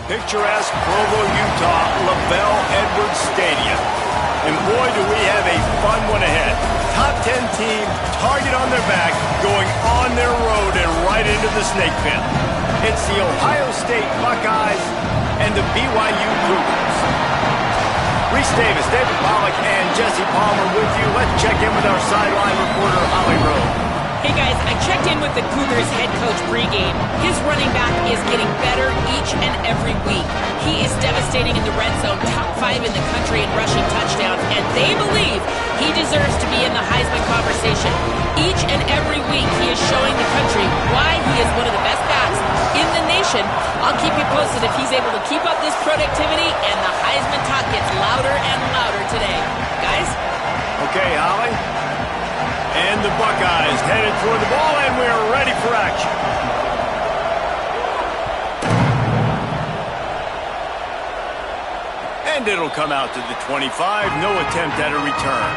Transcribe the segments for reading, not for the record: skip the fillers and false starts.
picturesque Provo, Utah, LaBelle Edwards Stadium. And boy, do we have a fun one ahead. Top 10 team, target on their back, going on their road and right into the snake pit. It's the Ohio State Buckeyes and the BYU Cougars. Reese Davis, David Pollack, and Jesse Palmer with you. Let's check in with our sideline reporter, Holly Rowe. Hey guys, I checked in with the Cougars head coach pregame. His running back is getting better each and every week. He is devastating in the red zone, top 5 in the country in rushing touchdowns, and they believe he deserves to be in the Heisman conversation. Each and every week he is showing the country why he is one of the best backs in the nation. I'll keep you posted if he's able to keep up this productivity, and the Heisman talk gets louder and louder today. Guys? Okay, Holly. And the Buckeyes headed toward the ball, and we're ready for action. And it'll come out to the 25. No attempt at a return.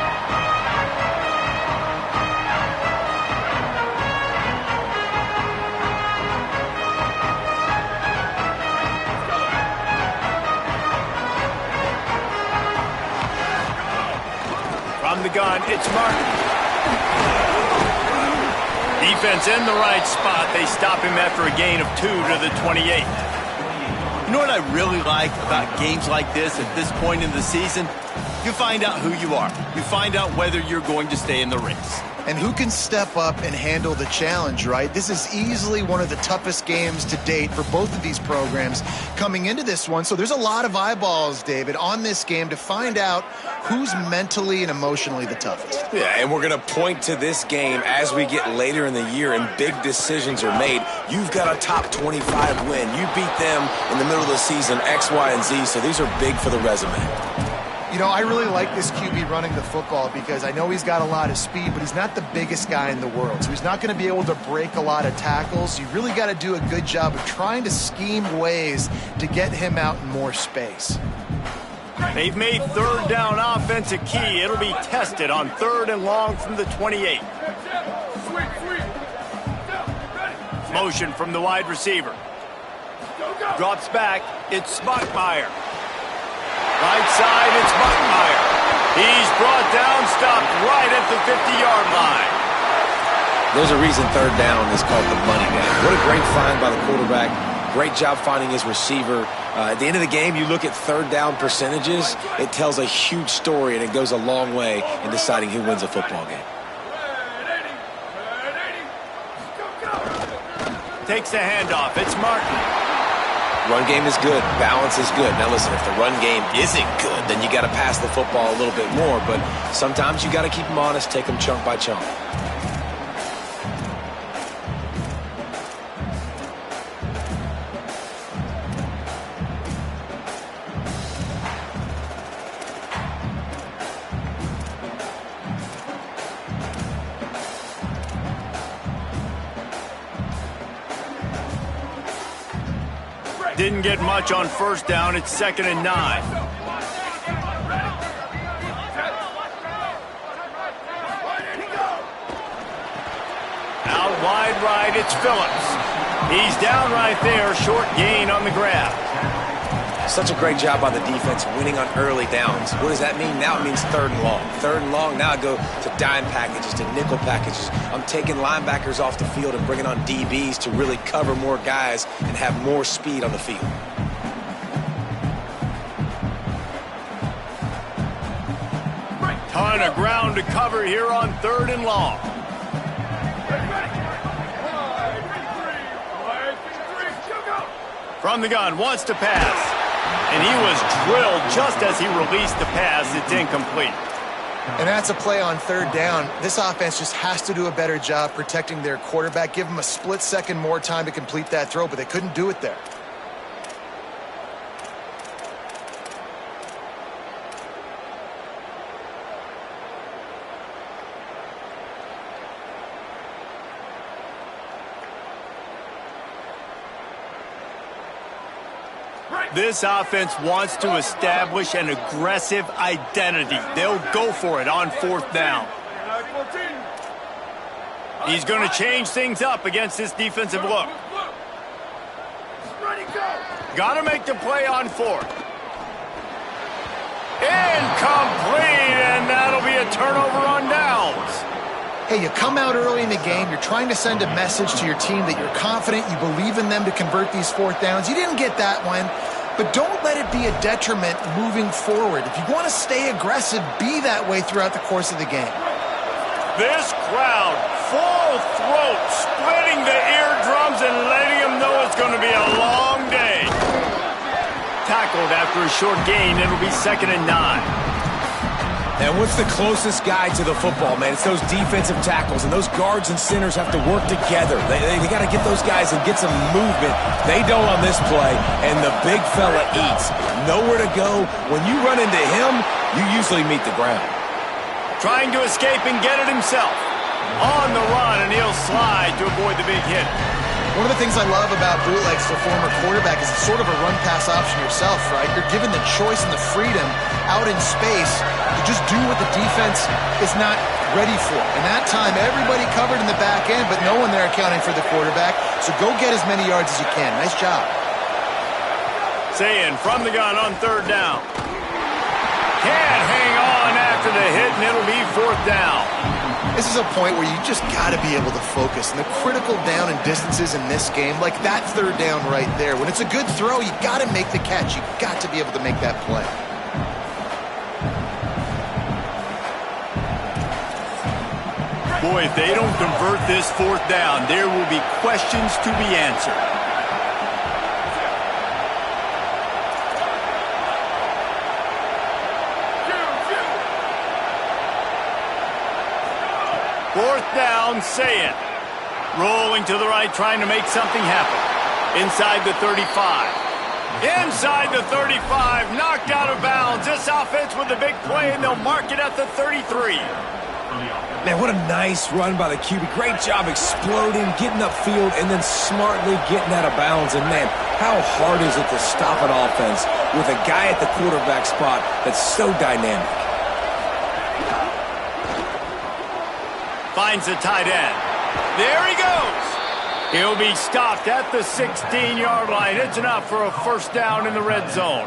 From the gun, it's Martin. Defense in the right spot. They stop him after a gain of 2 to the 28. You know what I really like about games like this at this point in the season? You find out who you are. You find out whether you're going to stay in the race. And who can step up and handle the challenge, right? This is easily one of the toughest games to date for both of these programs coming into this one. So there's a lot of eyeballs, David, on this game to find out who's mentally and emotionally the toughest. Yeah, and we're going to point to this game as we get later in the year and big decisions are made. You've got a top 25 win. You beat them in the middle of the season, X, Y, and Z, so these are big for the resume. You know, I really like this QB running the football because I know he's got a lot of speed, but he's not the biggest guy in the world. So he's not going to be able to break a lot of tackles. You really got to do a good job of trying to scheme ways to get him out in more space. They've made third down offense a key. It'll be tested on 3rd and long from the 28. Motion from the wide receiver. Drops back. It's Smuckmeyer. Right side, it's Buckmeyer. He's brought down, stopped right at the 50-yard line. There's a reason 3rd down is called the money down. What a great find by the quarterback. Great job finding his receiver. At the end of the game, you look at 3rd down percentages. It tells a huge story, and it goes a long way in deciding who wins a football game. Takes the handoff. It's Martin. Run game is good. Balance is good. Now listen, if the run game isn't good, then you got to pass the football a little bit more. But sometimes you got to keep them honest, take them chunk by chunk. Didn't get much on 1st down. It's 2nd and 9. Out wide right, it's Phillips. He's down right there, short gain on the grab. Such a great job by the defense winning on early downs. What does that mean? Now it means 3rd and long. 3rd and long, now I go to dime packages, to nickel packages. I'm taking linebackers off the field and bringing on DBs to really cover more guys and have more speed on the field. Ton of ground to cover here on 3rd and long. From the gun, wants to pass. And he was drilled just as he released the pass. It's incomplete. And that's a play on 3rd down. This offense just has to do a better job protecting their quarterback. Give him a split second more time to complete that throw, but they couldn't do it there. This offense wants to establish an aggressive identity. They'll go for it on 4th down. He's going to change things up against this defensive look. Got to make the play on fourth. Incomplete, and that'll be a turnover on downs. Hey, you come out early in the game, you're trying to send a message to your team that you're confident, you believe in them to convert these fourth downs. You didn't get that one, but don't let it be a detriment moving forward. If you want to stay aggressive, be that way throughout the course of the game. This crowd, full throat, splitting the eardrums and letting them know it's going to be a long day. Tackled after a short gain, it'll be 2nd and 9. And what's the closest guy to the football, man? It's those defensive tackles, and those guards and centers have to work together. They got to get those guys and get some movement. They don't on this play, and the big fella eats. Nowhere to go. When you run into him, you usually meet the ground. Trying to escape and get it himself. On the run, and he'll slide to avoid the big hit. One of the things I love about bootlegs for former quarterback is it's sort of a run-pass option yourself, right? You're given the choice and the freedom out in space to just do what the defense is not ready for. And that time, everybody covered in the back end, but no one there accounting for the quarterback. So go get as many yards as you can. Nice job. Saying from the gun on 3rd down. Can't hang on after the hit, and it'll be 4th down. This is a point where you just got to be able to focus. And the critical down and distances in this game, like that 3rd down right there, when it's a good throw, you got to make the catch. You got to be able to make that play. Boy, if they don't convert this 4th down, there will be questions to be answered. Fourth down, say it. Rolling to the right, trying to make something happen. Inside the 35. Inside the 35, knocked out of bounds. This offense with a big play, and they'll mark it at the 33. Man, what a nice run by the QB. Great job exploding, getting upfield, and then smartly getting out of bounds. And, man, how hard is it to stop an offense with a guy at the quarterback spot that's so dynamic? Finds the tight end. There he goes. He'll be stopped at the 16-yard line. It's enough for a 1st down in the red zone.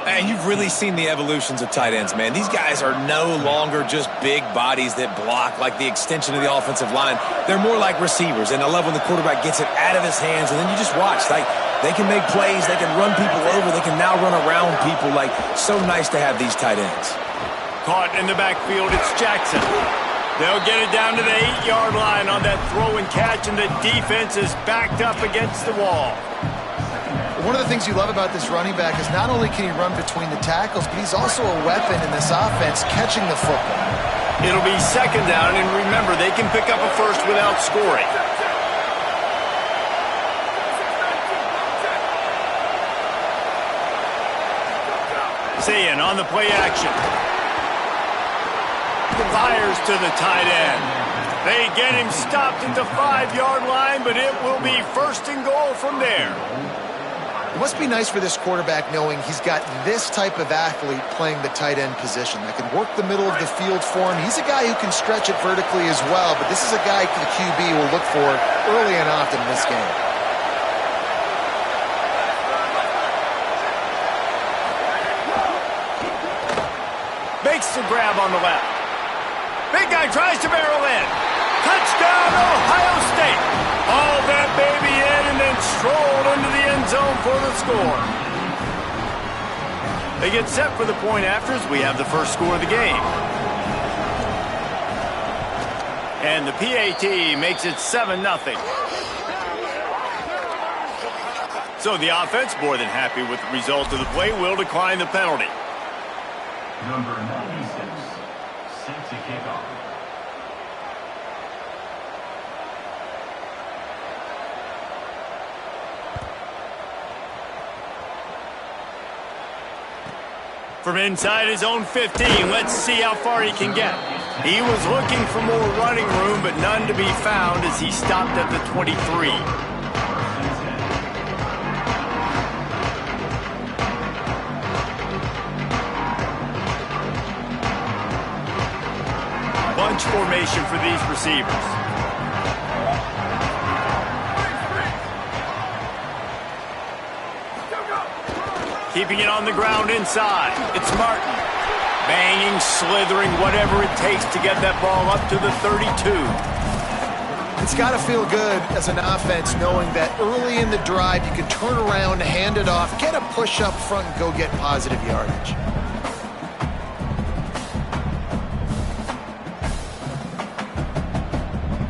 And you've really seen the evolutions of tight ends, man. These guys are no longer just big bodies that block like the extension of the offensive line. They're more like receivers, and I love when the quarterback gets it out of his hands, and then you just watch. Like, they can make plays, they can run people over, they can now run around people. Like, so nice to have these tight ends. Caught in the backfield, it's Jackson. They'll get it down to the 8-yard line on that throw and catch, and the defense is backed up against the wall. One of the things you love about this running back is not only can he run between the tackles, but he's also a weapon in this offense catching the football. It'll be 2nd down, and remember, they can pick up a first without scoring. Sayin on the play action. Fires to the tight end. They get him stopped at the 5-yard line, but it will be 1st and goal from there. It must be nice for this quarterback knowing he's got this type of athlete playing the tight end position that can work the middle of the field for him. He's a guy who can stretch it vertically as well, but this is a guy the QB will look for early and often in this game. Makes the grab on the left. Big guy tries to barrel in. Touchdown, Ohio State. All that baby in and then strolled into the end zone for the score. They get set for the point afters. We have the first score of the game. And the PAT makes it 7-0. So the offense, more than happy with the result of the play, will decline the penalty. Number 96, set to kick off. From inside his own 15, let's see how far he can get. He was looking for more running room, but none to be found as he stopped at the 23. Bunch formation for these receivers. Keeping it on the ground inside. It's Martin. Banging, slithering, whatever it takes to get that ball up to the 32. It's got to feel good as an offense knowing that early in the drive you can turn around, hand it off, get a push up front, and go get positive yardage.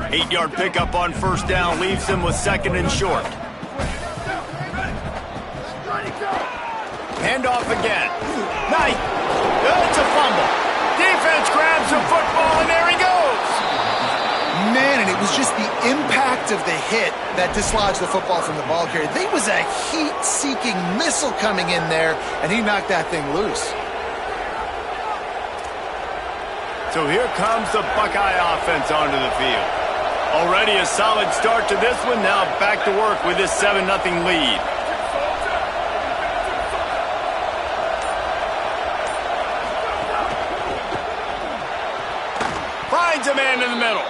Eight-yard pickup on first down leaves him with second and short. Handoff again. Nice. It's a fumble. Defense grabs the football, and there he goes. Man, and it was just the impact of the hit that dislodged the football from the ball carrier. There was a heat-seeking missile coming in there, and he knocked that thing loose. So here comes the Buckeye offense onto the field. Already a solid start to this one. Now back to work with this 7-0 lead. Finds a man in the middle.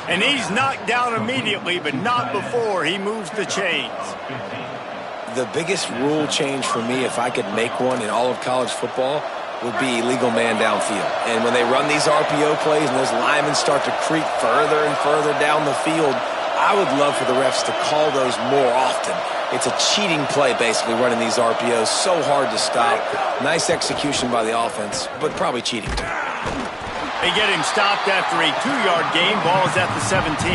And he's knocked down immediately, but not before he moves the chains. The biggest rule change for me, if I could make one in all of college football, would be illegal man downfield. And when they run these RPO plays and those linemen start to creep further and further down the field, I would love for the refs to call those more often. It's a cheating play, basically, running these RPOs. So hard to stop. Nice execution by the offense, but probably cheating too. They get him stopped after a 2-yard gain. Ball is at the 17.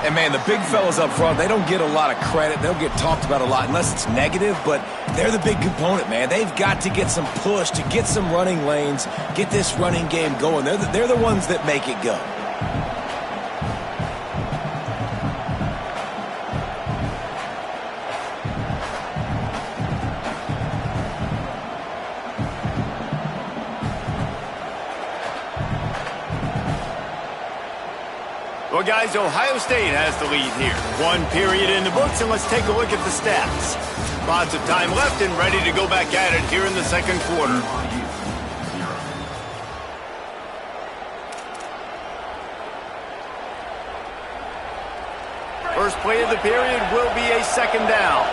And, man, the big fellas up front, they don't get a lot of credit. They'll get talked about a lot unless it's negative, but they're the big component, man. They've got to get some push, to get some running lanes, get this running game going. They're the ones that make it go. Well, guys, Ohio State has the lead here. One period in the books, and let's take a look at the stats. Lots of time left and ready to go back at it here in the second quarter. First play of the period will be a second down.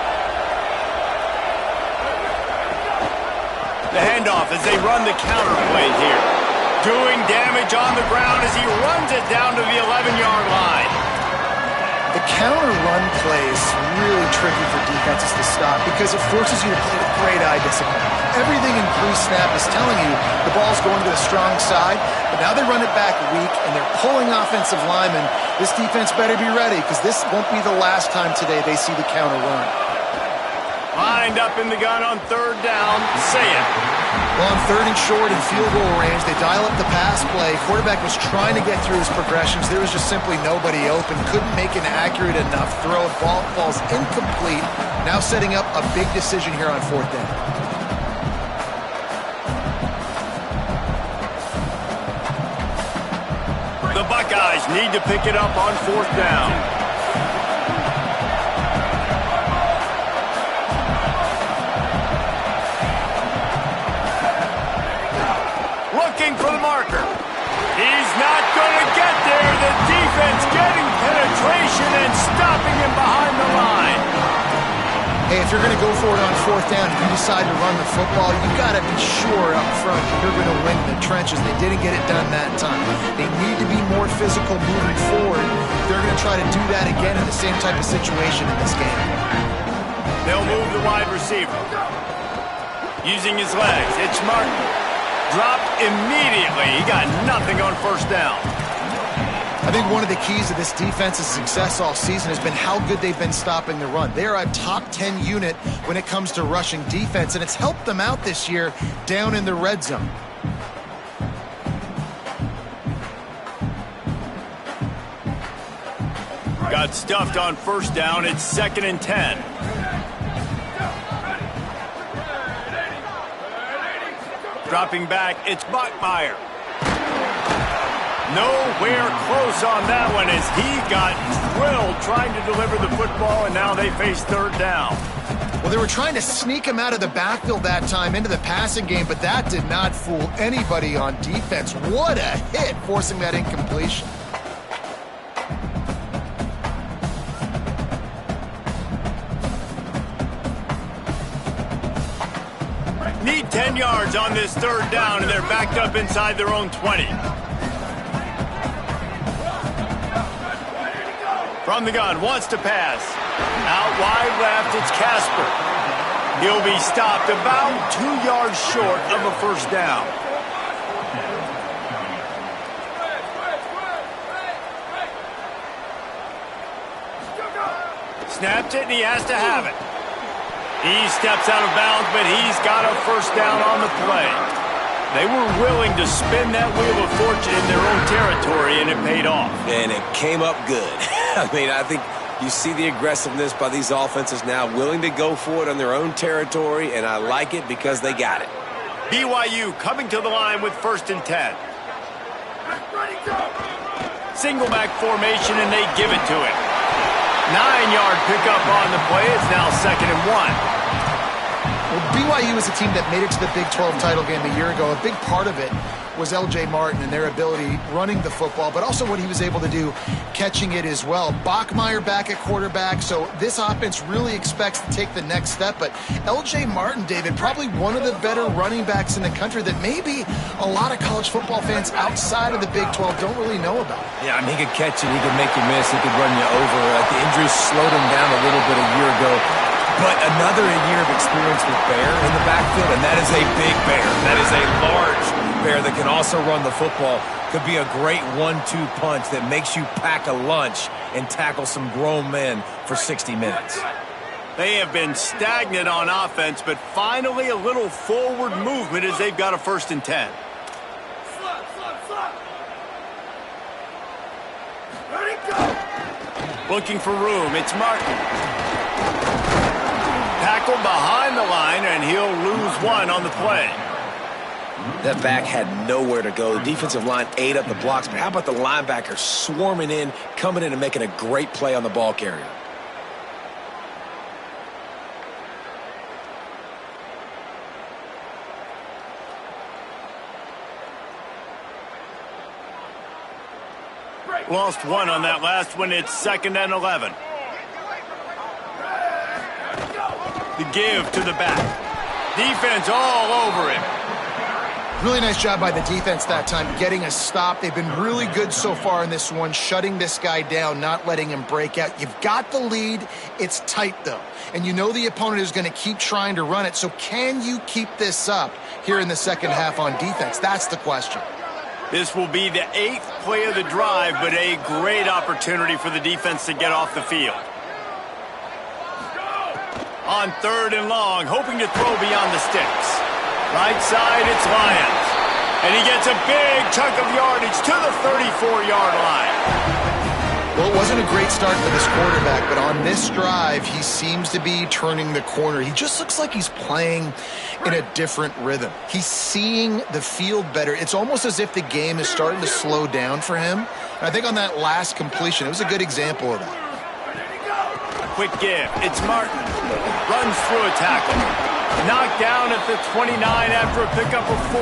The handoff as they run the counter play here. Doing damage on the ground as he runs it down to the 11-yard line. The counter run play is really tricky for defenses to stop because it forces you to play with great eye discipline. Everything in pre-snap is telling you the ball's going to the strong side, but now they run it back weak and they're pulling offensive linemen. This defense better be ready because this won't be the last time today they see the counter run. Lined up in the gun on third down. Say it. Well, on third and short and field goal range, they dial up the pass play. Quarterback was trying to get through his progressions. There was just simply nobody open. Couldn't make an accurate enough throw. Ball falls incomplete. Now setting up a big decision here on fourth down. The Buckeyes need to pick it up on fourth down. For the marker. He's not going to get there. The defense getting penetration and stopping him behind the line. Hey, if you're going to go for it on fourth down, if you decide to run the football, you got to be sure up front that you're going to win the trenches. They didn't get it done that time. They need to be more physical moving forward. They're going to try to do that again in the same type of situation in this game. They'll move the wide receiver. Using his legs, it's Martin. Dropped immediately. He got nothing on first down. I think one of the keys to this defense's success all season has been how good they've been stopping the run. They are a top 10 unit when it comes to rushing defense, and it's helped them out this year down in the red zone. Got stuffed on first down. It's second and 10. Dropping back, it's Bachmeier. Nowhere close on that one as he got drilled trying to deliver the football, and now they face third down. Well, they were trying to sneak him out of the backfield that time into the passing game, but that did not fool anybody on defense. What a hit, forcing that incompletion. Need 10 yards on this third down, and they're backed up inside their own 20. From the gun, wants to pass. Out wide left, it's Casper. He'll be stopped about 2 yards short of a first down. Snapped it, and he has to have it. He steps out of bounds, but he's got a first down on the play. They were willing to spin that wheel of fortune in their own territory, and it paid off. And it came up good. I mean, I think you see the aggressiveness by these offenses now, willing to go for it on their own territory, and I like it because they got it. BYU coming to the line with 1st and 10. Single back formation, and they give it to him. 9-yard pickup on the play. It's now 2nd and 1. Well, BYU is a team that made it to the Big 12 title game a year ago. A big part of it was L.J. Martin and their ability running the football, but also what he was able to do catching it as well. Bachmeier back at quarterback, so this offense really expects to take the next step. But L.J. Martin, David, probably one of the better running backs in the country that maybe a lot of college football fans outside of the Big 12 don't really know about. Yeah, I mean, he could catch it, he could make you miss, he could run you over. The injuries slowed him down a little bit a year ago. But another year of experience with Bear in the backfield, and that is a big Bear. That is a large Bear that can also run the football. Could be a great 1-2 punch that makes you pack a lunch and tackle some grown men for 60 minutes. They have been stagnant on offense, but finally a little forward movement as they've got a 1st and 10. Looking for room, it's Martin. Tackled behind the line, and he'll lose 1 on the play. That back had nowhere to go. The defensive line ate up the blocks, but how about the linebacker swarming in, coming in and making a great play on the ball carrier? Lost 1 on that last one. It's 2nd and 11. The give to the back. Defense all over him. Really nice job by the defense that time, getting a stop. They've been really good so far in this one, shutting this guy down, not letting him break out. You've got the lead. It's tight, though. And you know the opponent is going to keep trying to run it. So can you keep this up here in the second half on defense? That's the question. This will be the 8th play of the drive, but a great opportunity for the defense to get off the field. On 3rd and long, hoping to throw beyond the sticks. Right side, it's Lyons. And he gets a big chunk of yardage to the 34-yard line. Well, it wasn't a great start for this quarterback, but on this drive, he seems to be turning the corner. He just looks like he's playing in a different rhythm. He's seeing the field better. It's almost as if the game is starting to slow down for him. And I think on that last completion, it was a good example of that. Quick give. It's Martin. Runs through a tackle. Knocked down at the 29 after a pickup of 4.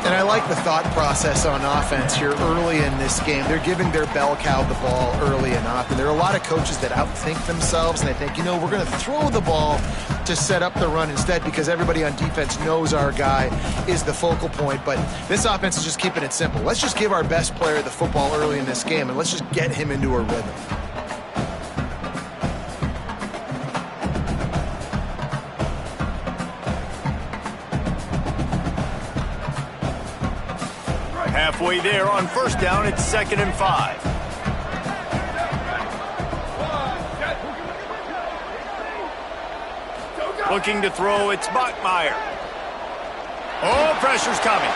And I like the thought process on offense here early in this game. They're giving their bell cow the ball early enough. And there are a lot of coaches that outthink themselves, and they think, you know, we're going to throw the ball to set up the run instead because everybody on defense knows our guy is the focal point. But this offense is just keeping it simple. Let's just give our best player the football early in this game, and let's just get him into a rhythm. Halfway there on 1st down, it's 2nd and 5. Looking to throw, it's Bachmeier. Oh, pressure's coming.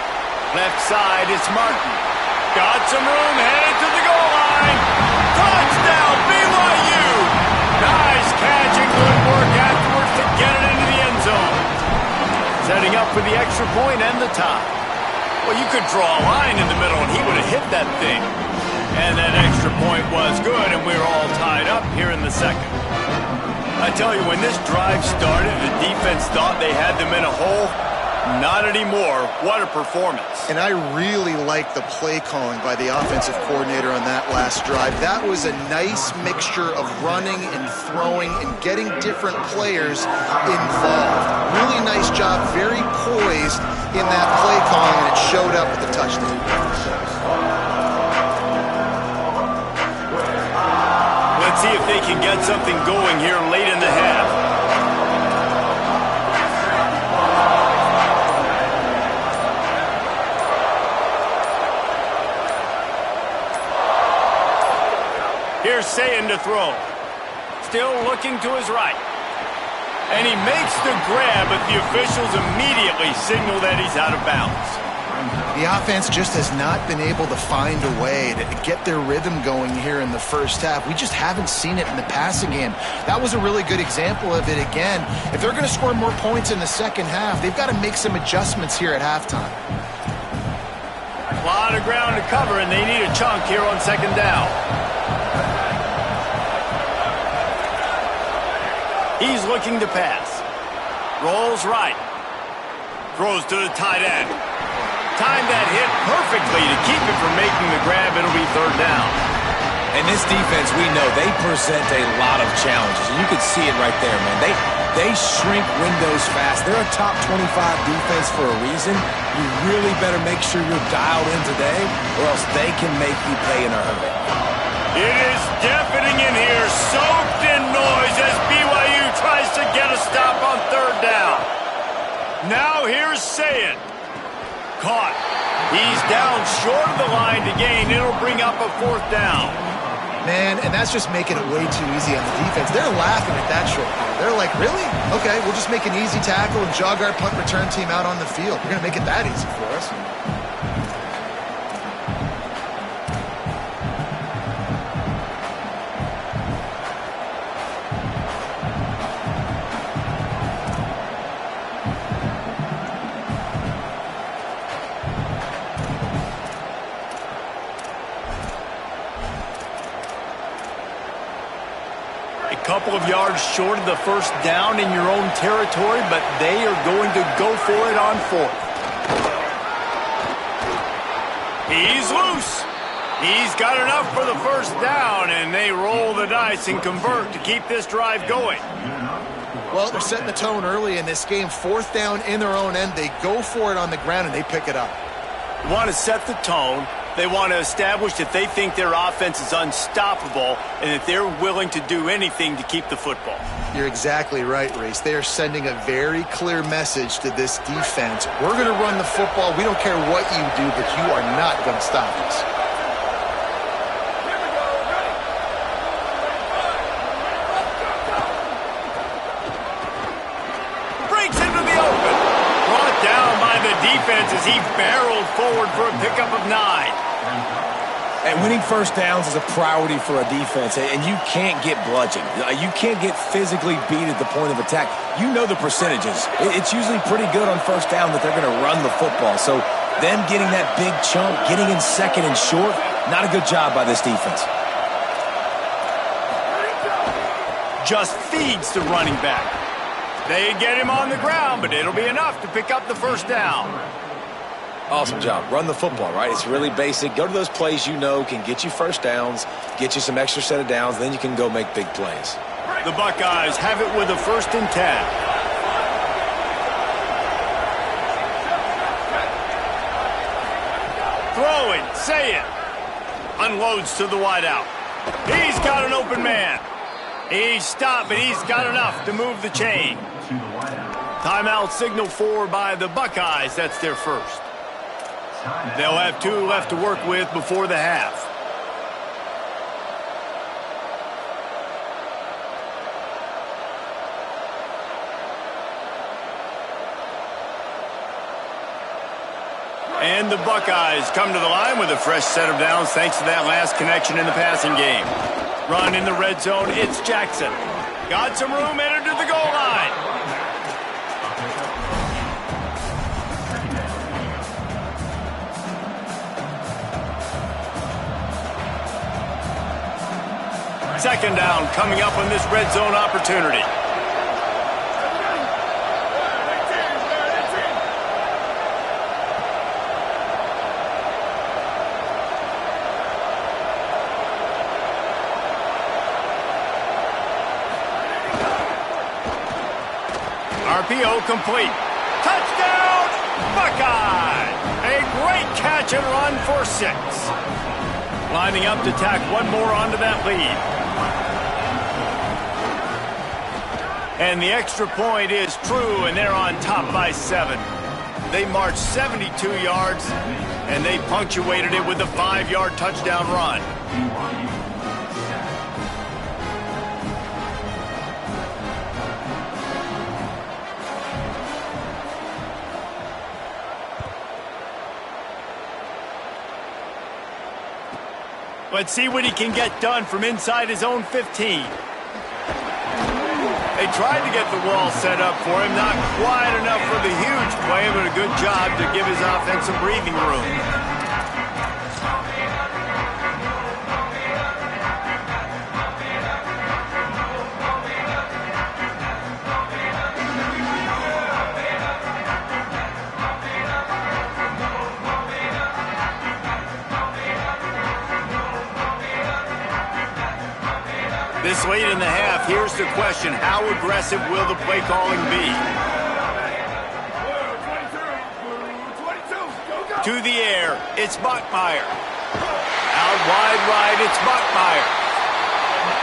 Left side, it's Martin. Got some room, headed to the goal line. Touchdown, BYU! Nice catch and good work afterwards to get it into the end zone. Setting up for the extra point and the tie. Well, you could draw a line in the middle, and he would have hit that thing. And that extra point was good, and we're all tied up here in the second. I tell you, when this drive started, the defense thought they had them in a hole. Not anymore. What a performance. And I really like the play calling by the offensive coordinator on that last drive. That was a nice mixture of running and throwing and getting different players involved. Really nice job, very poised in that play calling, and it showed up with the touchdown. Let's see if they can get something going here late in the half. Here's Sayin to throw. Still looking to his right. And he makes the grab, but the officials immediately signal that he's out of bounds. The offense just has not been able to find a way to get their rhythm going here in the first half. We just haven't seen it in the passing game. That was a really good example of it again. If they're going to score more points in the second half, they've got to make some adjustments here at halftime. A lot of ground to cover, and they need a chunk here on second down. He's looking to pass. Rolls right. Throws to the tight end. Timed that hit perfectly to keep it from making the grab. It'll be third down. And this defense, we know, they present a lot of challenges. And you can see it right there, man. They shrink windows fast. They're a top 25 defense for a reason. You really better make sure you're dialed in today, or else they can make you pay in a hurry. It is deafening in here, soaked in noise as BYU tries to get a stop on third down. Now here's Sayin. Caught. He's down short of the line to gain. It'll bring up a fourth down. Man, and that's just making it way too easy on the defense. They're laughing at that short. They're like, really? Okay, we'll just make an easy tackle and jog our punt return team out on the field. We're going to make it that easy for us. Couple of yards short of the first down in your own territory, but they are going to go for it on fourth. He's loose. He's got enough for the first down, and they roll the dice and convert to keep this drive going. Well, they're setting the tone early in this game. Fourth down in their own end. They go for it on the ground, and they pick it up. They want to set the tone. They want to establish that they think their offense is unstoppable and that they're willing to do anything to keep the football. You're exactly right, Reese. They are sending a very clear message to this defense. We're going to run the football. We don't care what you do, but you are not going to stop us. Breaks into the open. Brought down by the defense as he barreled forward for a pickup of 9. And winning first downs is a priority for a defense, and you can't get bludgeoned. You can't get physically beat at the point of attack. You know the percentages. It's usually pretty good on first down that they're going to run the football. So them getting that big chunk, getting in second and short, not a good job by this defense. Just feeds the running back. They get him on the ground, but it'll be enough to pick up the first down. Awesome job. Run the football, right? It's really basic. Go to those plays you know can get you first downs, get you some extra set of downs, then you can go make big plays. The Buckeyes have it with a 1st and 10. Throwing, Sayin. Unloads to the wideout. He's got an open man. He's stopped, but he's got enough to move the chain. Timeout signal forward by the Buckeyes. That's their first. They'll have 2 left to work with before the half. And the Buckeyes come to the line with a fresh set of downs thanks to that last connection in the passing game. Run in the red zone, it's Jackson. Got some room, entered to the goal line. Second down coming up on this red zone opportunity. RPO complete. Touchdown, Buckeye! A great catch and run for 6. Lining up to tack one more onto that lead. And the extra point is true, and they're on top by 7. They marched 72 yards, and they punctuated it with a 5-yard touchdown run. Let's see what he can get done from inside his own 15. They tried to get the wall set up for him, not quite enough for the huge play, but a good job to give his offense some breathing room. This late in the half, here's the question. How aggressive will the play calling be? To the air, it's Bachmeier. Out wide right, it's Bachmeier.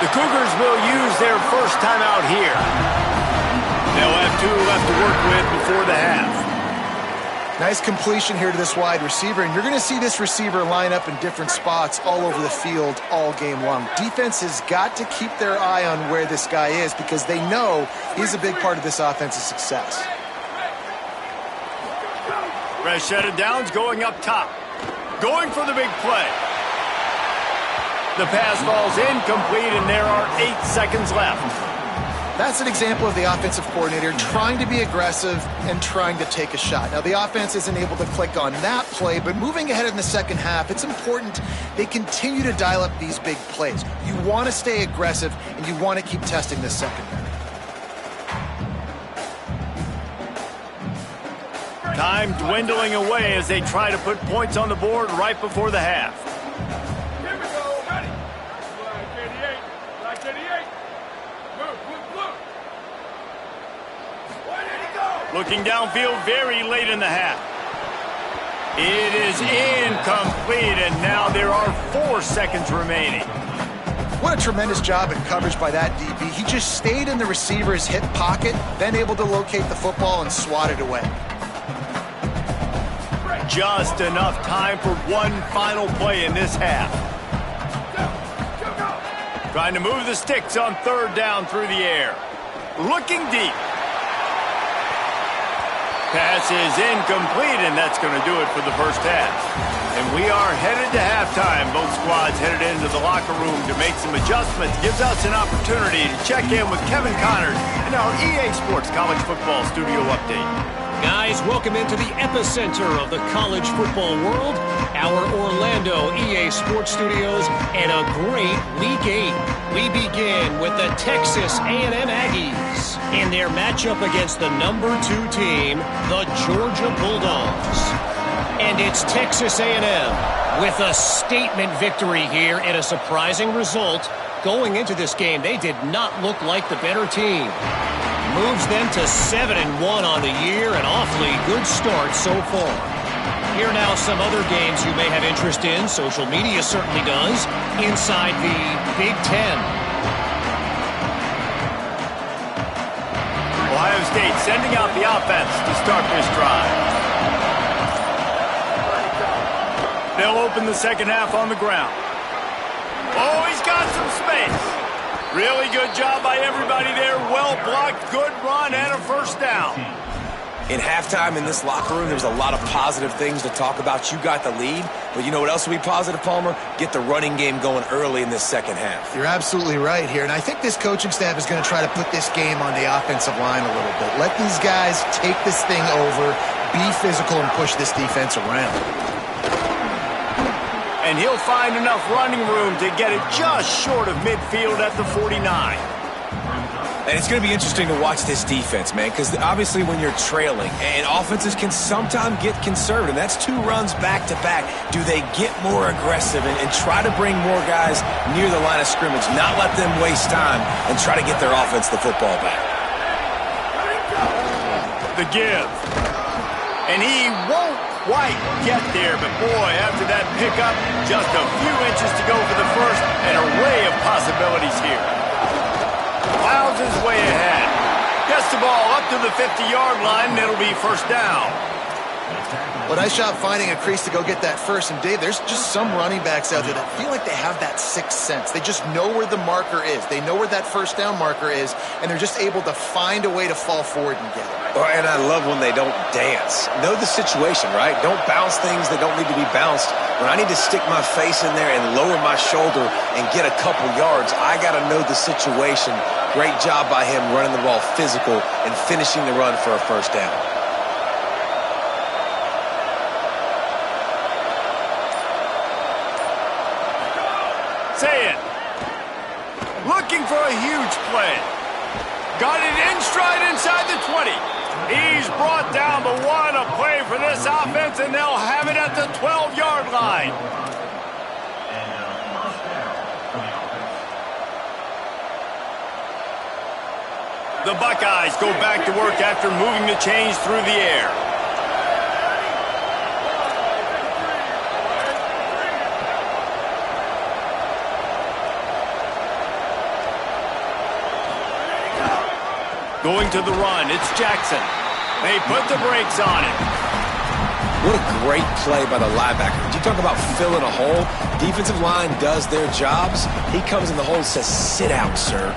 The Cougars will use their first timeout here. They'll have 2 left to work with before the half. Nice completion here to this wide receiver, and you're going to see this receiver line up in different spots all over the field all game long. Defense has got to keep their eye on where this guy is because they know he's a big part of this offense's success. Rashida Downs going up top. Going for the big play. The pass falls incomplete, and there are 8 seconds left. That's an example of the offensive coordinator trying to be aggressive and trying to take a shot. Now, the offense isn't able to click on that play, but moving ahead in the second half, it's important they continue to dial up these big plays. You want to stay aggressive, and you want to keep testing this secondary. Time dwindling away as they try to put points on the board right before the half. Here we go, ready. Black 88. Blue. Where did he go? Looking downfield very late in the half. It is incomplete, and now there are 4 seconds remaining. What a tremendous job in coverage by that DB. He just stayed in the receiver's hip pocket, then able to locate the football and swat it away. Just enough time for one final play in this half. Trying to move the sticks on 3rd down through the air. Looking deep. Pass is incomplete, and that's going to do it for the first half. And we are headed to halftime. Both squads headed into the locker room to make some adjustments. Gives us an opportunity to check in with Kevin Connors in our EA Sports College Football Studio Update. Guys, welcome into the epicenter of the college football world, our Orlando EA Sports Studios, and a great Week 8. We begin with the Texas A&M Aggies in their matchup against the number 2 team, the Georgia Bulldogs. And it's Texas A&M with a statement victory here in a surprising result. Going into this game, they did not look like the better team. Moves them to 7-1 on the year, an awfully good start so far. Here now some other games you may have interest in. Social media certainly does. Inside the Big Ten. Ohio State sending out the offense to start this drive. They'll open the second half on the ground. Oh, he's got some space. Really good job by everybody there. Well blocked, good run, and a first down. In halftime in this locker room, there's a lot of positive things to talk about. You got the lead, but you know what else will be positive, Palmer? Get the running game going early in this second half. You're absolutely right here, and I think this coaching staff is going to try to put this game on the offensive line a little bit. Let these guys take this thing over, be physical, and push this defense around. And he'll find enough running room to get it just short of midfield at the 49. And it's going to be interesting to watch this defense, man, because obviously when you're trailing, and offenses can sometimes get conservative. That's 2 runs back-to-back. Do they get more aggressive and try to bring more guys near the line of scrimmage, not let them waste time, and try to get their offense the football back? The give. And he won't quite get there, but boy, after that pickup, just a few inches to go for the first, and an array of possibilities here. Plows his way ahead. Gets the ball up to the 50-yard line, and it'll be first down. Well, nice job finding a crease to go get that first. And, Dave, there's just some running backs out there that feel like they have that sixth sense. They just know where the marker is. They know where that first down marker is, and they're just able to find a way to fall forward and get it. And I love when they don't dance. Know the situation, right? Don't bounce things that don't need to be bounced. When I need to stick my face in there and lower my shoulder and get a couple yards, I got to know the situation. Great job by him running the ball physical and finishing the run for a first down. Say it. Looking for a huge play. Got it in stride inside the 20. He's brought down the one. A play for this offense, and they'll have it at the 12-yard line. The Buckeyes go back to work after moving the chains through the air. Going to the run, it's Jackson. They put the brakes on it. What a great play by the linebacker. You talk about filling a hole. Defensive line does their jobs. He comes in the hole and says, sit out, sir.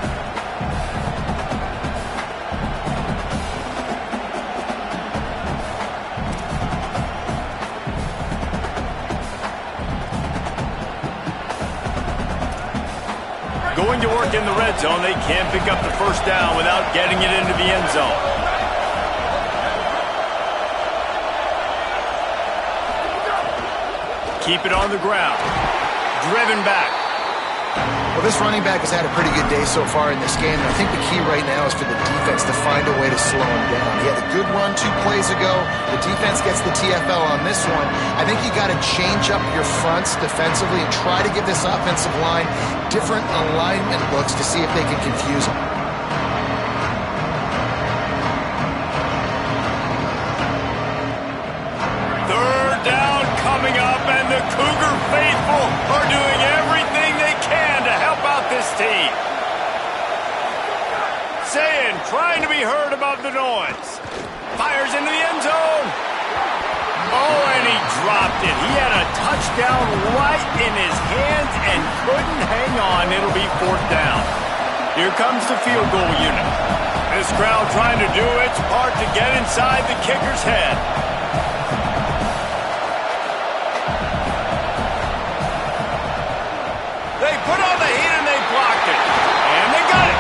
Going to work in the red zone. They can't pick up the first down without getting it into the end zone. Keep it on the ground. Driven back. Well, this running back has had a pretty good day so far in this game, and I think the key right now is for the defense to find a way to slow him down. He had a good run 2 plays ago. The defense gets the TFL on this one. I think you got to change up your fronts defensively and try to give this offensive line different alignment looks to see if they can confuse him. Third down coming up, and the Cougar faithful are doing everything they can to help out this team. Saying, trying to be heard above the noise. Fires into the end zone. Oh, and he dropped it. He had a touchdown right in his hands and couldn't hang on. It'll be fourth down. Here comes the field goal unit. This crowd trying to do its part to get inside the kicker's head. They put on the heat and they blocked it. And they got it.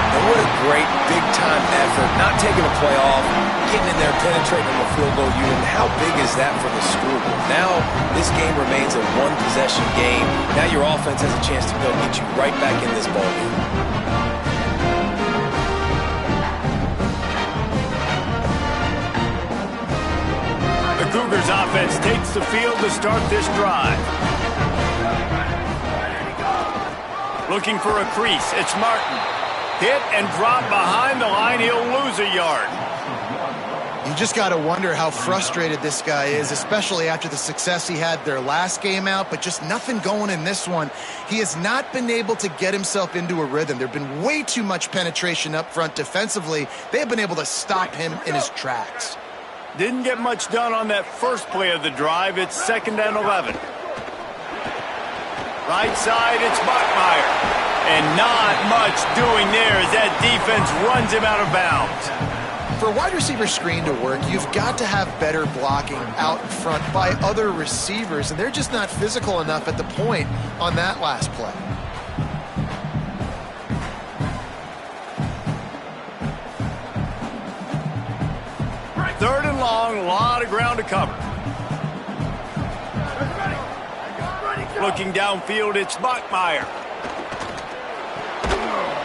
And what a great big-time effort. Not taking a play off, getting in there, penetrating on the field goal unit. How big is that for the school? Now this game remains a one-possession game. Now your offense has a chance to go get you right back in this ball game. The Cougars offense takes the field to start this drive. Looking for a crease. It's Martin. Hit and drop behind the line. He'll lose a yard. You just got to wonder how frustrated this guy is, especially after the success he had their last game out, but just nothing going in this one. He has not been able to get himself into a rhythm. There have been way too much penetration up front defensively. They have been able to stop him in his tracks. Didn't get much done on that first play of the drive. It's 2nd and 11. Right side, it's Bachmeier. And not much doing there as that defense runs him out of bounds. For a wide receiver screen to work, you've got to have better blocking out in front by other receivers, and they're just not physical enough at the point on that last play. Third and long, a lot of ground to cover. Looking downfield, it's Bachmeier.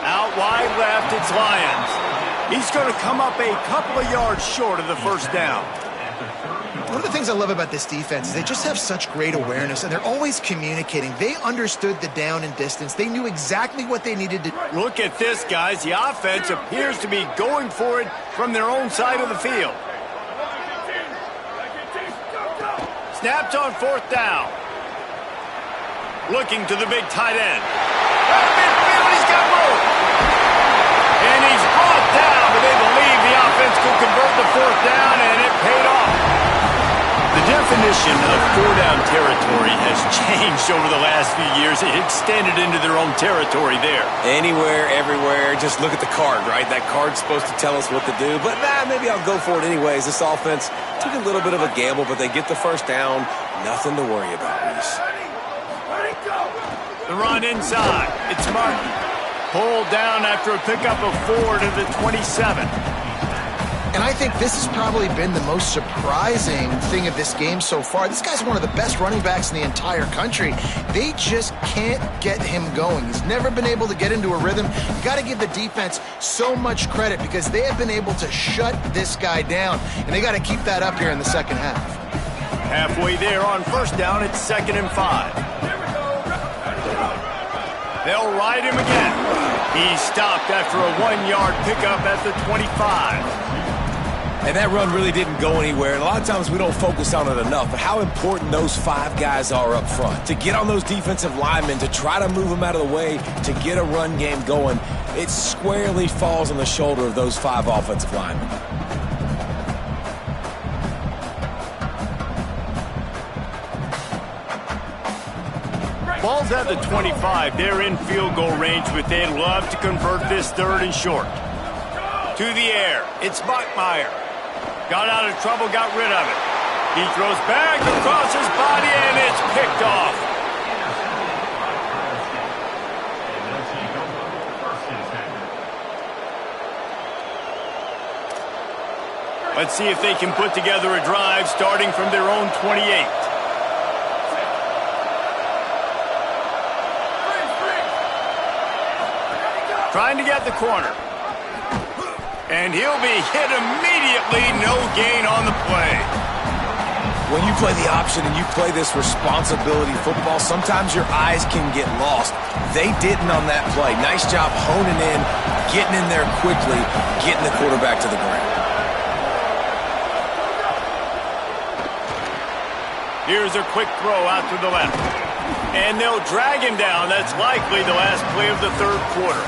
Out wide left, it's Lyons. He's going to come up a couple of yards short of the first down. One of the things I love about this defense is they just have such great awareness, and they're always communicating. They understood the down and distance. They knew exactly what they needed to do. Look at this, guys. The offense appears to be going for it from their own side of the field. Snaps on 4th down. Looking to the big tight end. Right midfield, he's got room. And he's brought down, but they believe the offense could convert the 4th down, and it paid off. The definition of 4-down territory has changed over the last few years. It extended into their own territory there. Anywhere, everywhere, just look at the card, right? That card's supposed to tell us what to do, but maybe I'll go for it anyways. This offense took a little bit of a gamble, but they get the 1st down. Nothing to worry about, Reese. The run inside. It's Martin. Pulled down after a pickup of 4 to the 27. And I think this has probably been the most surprising thing of this game so far. This guy's one of the best running backs in the entire country. They just can't get him going. He's never been able to get into a rhythm. You got to give the defense so much credit because they have been able to shut this guy down, and they got to keep that up here in the second half. Halfway there on 1st down, it's 2nd and 5. They'll ride him again. He stopped after a 1-yard pickup at the 25. And that run really didn't go anywhere. And a lot of times we don't focus on it enough, but how important those 5 guys are up front. To get on those defensive linemen, to try to move them out of the way, to get a run game going, it squarely falls on the shoulder of those 5 offensive linemen. Ball's at the 25. They're in field goal range, but they'd love to convert this 3rd and short. To the air. It's Bachmeier. Got out of trouble, got rid of it. He throws back across his body, and it's picked off. Let's see if they can put together a drive starting from their own 28. Trying to get the corner. And he'll be hit immediately. No gain on the play. When you play the option and you play this responsibility football, sometimes your eyes can get lost. They didn't on that play. Nice job honing in, getting in there quickly, getting the quarterback to the ground. Here's a quick throw out to the left. And they'll drag him down. That's likely the last play of the 3rd quarter.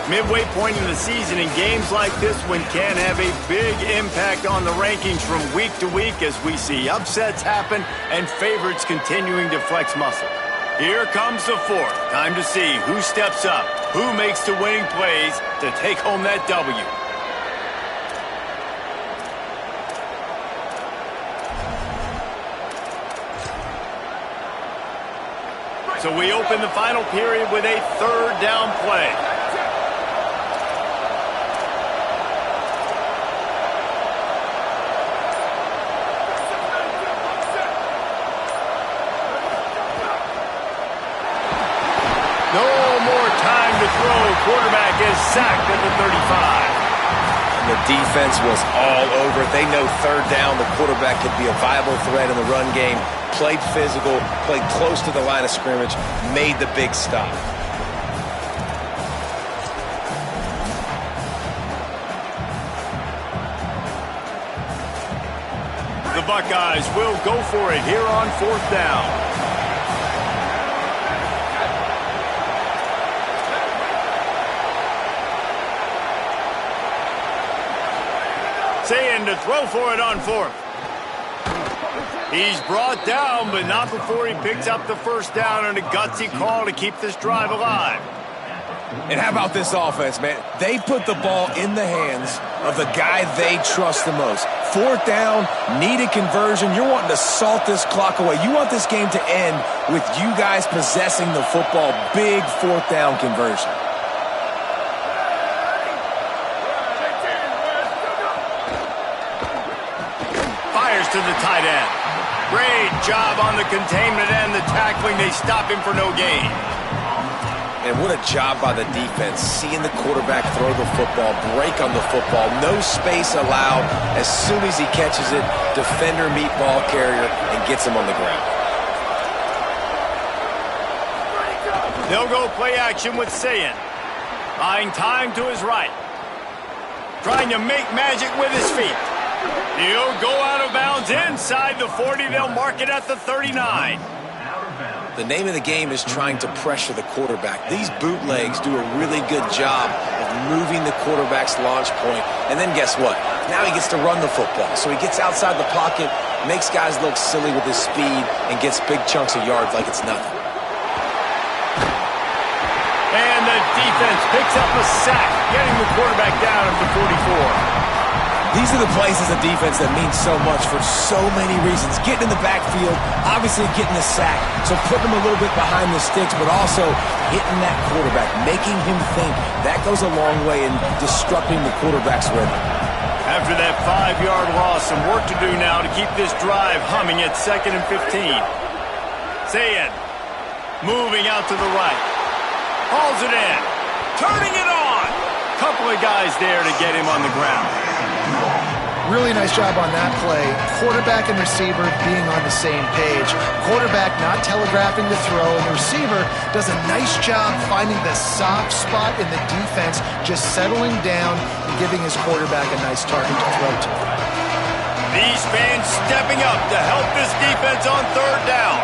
Midway point in the season, and games like this one can have a big impact on the rankings from week to week as we see upsets happen and favorites continuing to flex muscle. Here comes the 4th. Time to see who steps up, who makes the winning plays to take home that W. So we open the final period with a 3rd down play. No more time to throw. Quarterback is sacked at the 35. The defense was all over. They know 3rd down, the quarterback could be a viable threat in the run game. Played physical, played close to the line of scrimmage, made the big stop. The Buckeyes will go for it here on 4th down. Saying to throw for it on 4th. He's brought down, but not before he picks up the 1st down and a gutsy call to keep this drive alive. And how about this offense, man? They put the ball in the hands of the guy they trust the most. 4th down, needed conversion. You're wanting to salt this clock away. You want this game to end with you guys possessing the football. Big 4th down conversion. To the tight end. Great job on the containment and the tackling. They stop him for no gain. And what a job by the defense, seeing the quarterback throw the football, break on the football, no space allowed. As soon as he catches it, defender meet ball carrier and gets him on the ground. They'll go play action with Sayin. Buying time to his right. Trying to make magic with his feet. He'll go out of bounds inside the 40. They'll mark it at the 39. The name of the game is trying to pressure the quarterback. These bootlegs do a really good job of moving the quarterback's launch point. And then guess what? Now he gets to run the football. So he gets outside the pocket, makes guys look silly with his speed, and gets big chunks of yards like it's nothing. And the defense picks up a sack, getting the quarterback down at the 44. These are the plays as a defense that mean so much for so many reasons. Getting in the backfield, obviously getting the sack, so putting him a little bit behind the sticks, but also hitting that quarterback, making him think. That goes a long way in disrupting the quarterback's rhythm. After that 5-yard loss, some work to do now to keep this drive humming at 2nd and 15. Sayin moving out to the right. Hauls it in. Turning it on. Couple of guys there to get him on the ground. Really nice job on that play. Quarterback and receiver being on the same page. Quarterback not telegraphing the throw, and the receiver does a nice job finding the soft spot in the defense, just settling down and giving his quarterback a nice target to throw to. These fans stepping up to help this defense on 3rd down.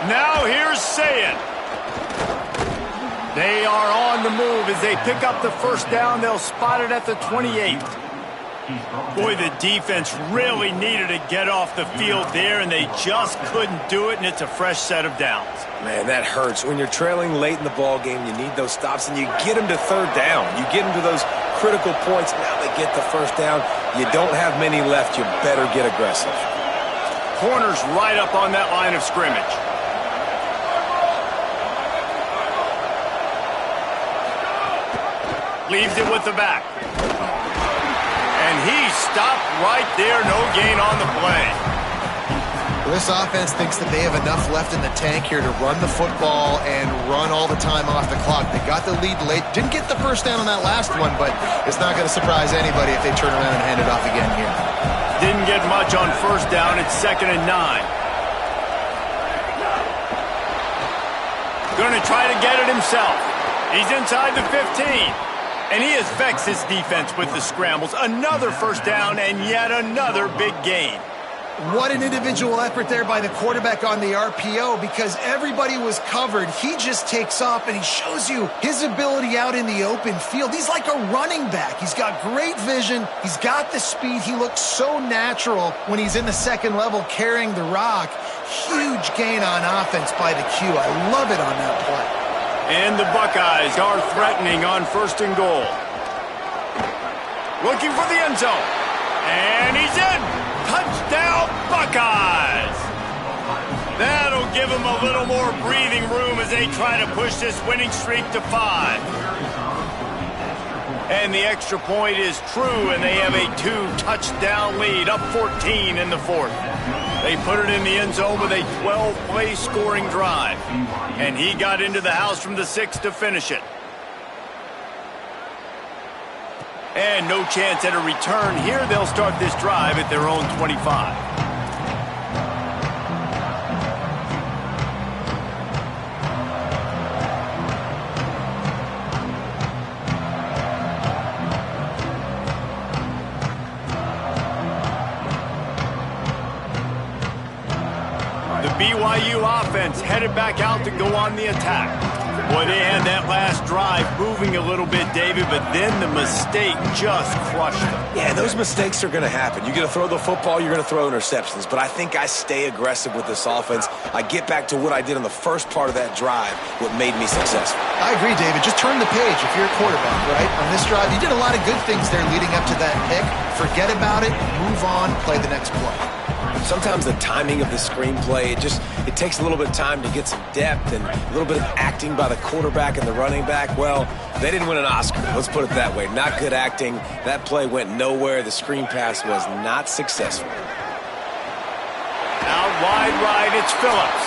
Now here's Sayin. They are on the move as they pick up the 1st down. They'll spot it at the 28. Boy, the defense really needed to get off the field there, and they just couldn't do it, and it's a fresh set of downs. Man, that hurts. When you're trailing late in the ball game, you need those stops, and you get them to 3rd down. You get them to those critical points. Now they get the 1st down. You don't have many left. You better get aggressive. Corner's right up on that line of scrimmage. Leaves it with the back. And he stopped right there. No gain on the play. Well, this offense thinks that they have enough left in the tank here to run the football and run all the time off the clock. They got the lead late. Didn't get the 1st down on that last one, but it's not going to surprise anybody if they turn around and hand it off again here. Didn't get much on 1st down. It's 2nd and 9. Going to try to get it himself. He's inside the 15. And he affects his defense with the scrambles. Another 1st down and yet another big gain. What an individual effort there by the quarterback on the RPO, because everybody was covered. He just takes off, and he shows you his ability out in the open field. He's like a running back. He's got great vision. He's got the speed. He looks so natural when he's in the 2nd level carrying the rock. Huge gain on offense by the Q. I love it on that play. And the Buckeyes are threatening on 1st and goal. Looking for the end zone. And he's in. Touchdown, Buckeyes. That'll give them a little more breathing room as they try to push this winning streak to 5. And the extra point is true, and they have a 2-touchdown lead, up 14 in the 4th. They put it in the end zone with a 12-play scoring drive. And he got into the house from the 6 to finish it. And no chance at a return here. They'll start this drive at their own 25. BYU offense headed back out to go on the attack. Boy, they had that last drive moving a little bit, David, but then the mistake just crushed them. Yeah, those mistakes are going to happen. You're going to throw the football, you're going to throw interceptions, but I think I stay aggressive with this offense. I get back to what I did on the first part of that drive, what made me successful. I agree, David. Just turn the page if you're a quarterback, right? On this drive, you did a lot of good things there leading up to that pick. Forget about it, move on, play the next play. Sometimes the timing of the screenplay, it takes a little bit of time to get some depth and a little bit of acting by the quarterback and the running back. Well, they didn't win an Oscar. Let's put it that way. Not good acting. That play went nowhere. The screen pass was not successful. Out wide right, it's Phillips.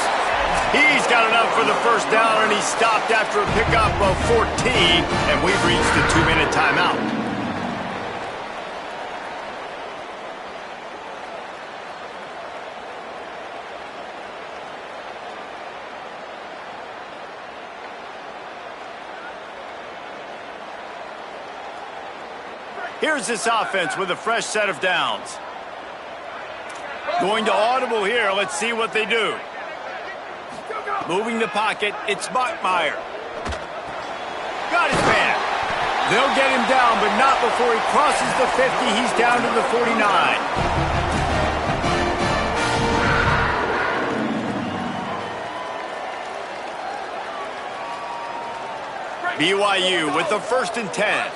He's got enough for the first down, and he stopped after a pickup of 14, and we've reached the 2-minute timeout. Here's this offense with a fresh set of downs. Going to audible here. Let's see what they do. Moving the pocket. It's Bachmeier. Got his man. They'll get him down, but not before he crosses the 50. He's down to the 49. BYU with the 1st and 10.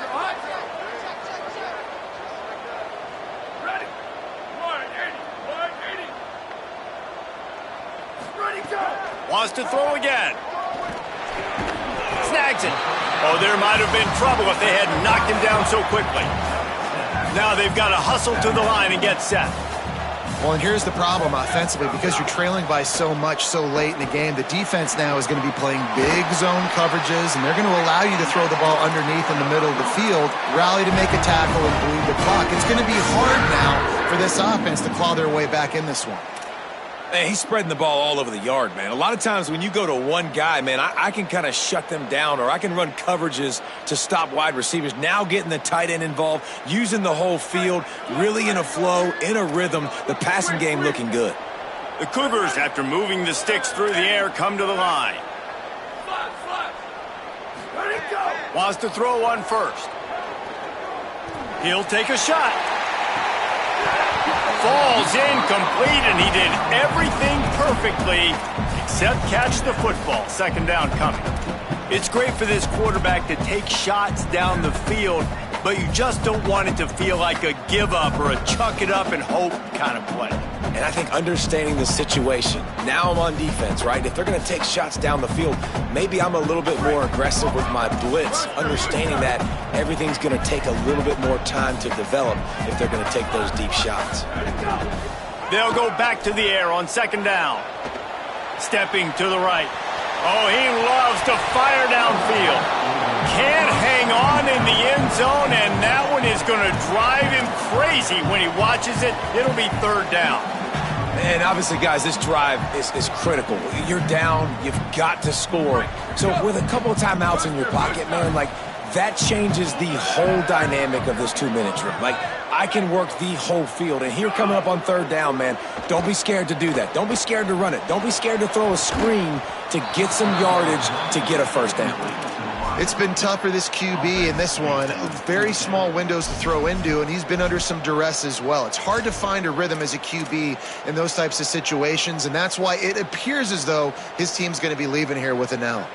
Wants to throw again. Snags it. Oh, there might have been trouble if they hadn't knocked him down so quickly. Now they've got to hustle to the line and get set. Well, and here's the problem offensively. Because you're trailing by so much so late in the game, the defense now is going to be playing big zone coverages, and they're going to allow you to throw the ball underneath in the middle of the field, rally to make a tackle, and bleed the clock. It's going to be hard now for this offense to claw their way back in this one. Man, he's spreading the ball all over the yard, man. A lot of times when you go to one guy, man, I can kind of shut them down, or I can run coverages to stop wide receivers. Now getting the tight end involved, using the whole field, really in a flow, in a rhythm, the passing game looking good. The Cougars, after moving the sticks through the air, come to the line. Wants to throw one first. He'll take a shot. Falls incomplete, and he did everything perfectly except catch the football. 2nd down coming. It's great for this quarterback to take shots down the field, but you just don't want it to feel like a give up or a chuck it up and hope kind of play. And I think understanding the situation, now I'm on defense, right? If they're going to take shots down the field, maybe I'm a little bit more aggressive with my blitz, understanding that everything's going to take a little bit more time to develop if they're going to take those deep shots. They'll go back to the air on 2nd down. Stepping to the right. Oh, he loves to fire downfield. Can't hang on in the end zone, and that one is going to drive him crazy when he watches it. It'll be 3rd down. And obviously, guys, this drive is critical. You're down. You've got to score. So with a couple of timeouts in your pocket, man, like, that changes the whole dynamic of this 2-minute drill. Like, I can work the whole field. And here coming up on 3rd down, man, don't be scared to do that. Don't be scared to run it. Don't be scared to throw a screen to get some yardage to get a 1st down. It's been tough for this QB in this one. Very small windows to throw into, and he's been under some duress as well. It's hard to find a rhythm as a QB in those types of situations, and that's why it appears as though his team's going to be leaving here with an L.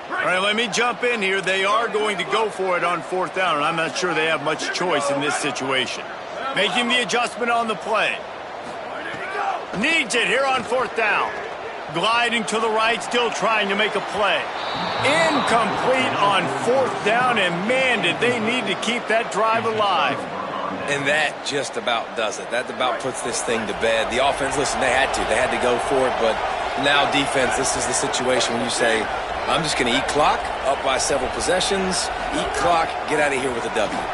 All right, let me jump in here. They are going to go for it on 4th down, and I'm not sure they have much choice in this situation. Making the adjustment on the play. Needs it here on 4th down. Gliding to the right, still trying to make a play. Incomplete on 4th down, and man, did they need to keep that drive alive. And that just about does it. That about puts this thing to bed. The offense, listen, they had to go for it, but now defense, this is the situation when you say, I'm just going to eat clock, up by several possessions, eat clock, get out of here with a W.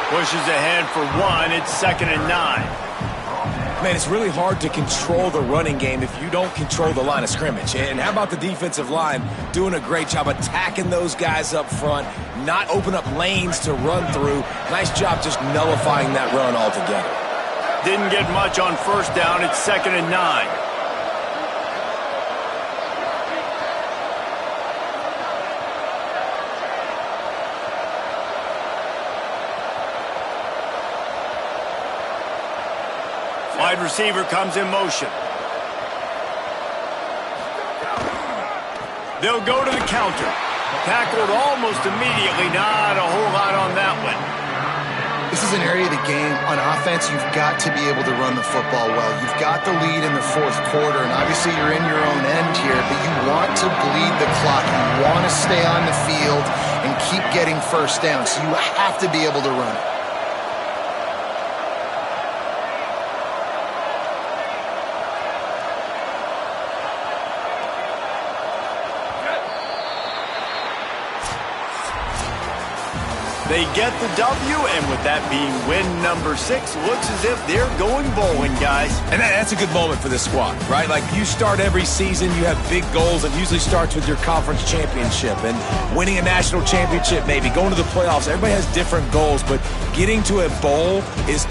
Pushes ahead for 1. It's 2nd and 9. Man, it's really hard to control the running game if you don't control the line of scrimmage. And how about the defensive line doing a great job attacking those guys up front, not open up lanes to run through. Nice job just nullifying that run altogether. Didn't get much on 1st down. It's 2nd and 9. Wide receiver comes in motion. They'll go to the counter. Tackled almost immediately. Not a whole lot on that one. an area of the game on offense you've got to be able to run the football well. You've got the lead in the fourth quarter, and obviously you're in your own end here, but you want to bleed the clock. You want to stay on the field and keep getting first down, so you have to be able to run it. They get the W, and with that being win number 6, looks as if they're going bowling, guys. And that's a good moment for this squad, right? Like, you start every season, you have big goals. It usually starts with your conference championship and winning a national championship, maybe going to the playoffs. Everybody has different goals, but getting to a bowl is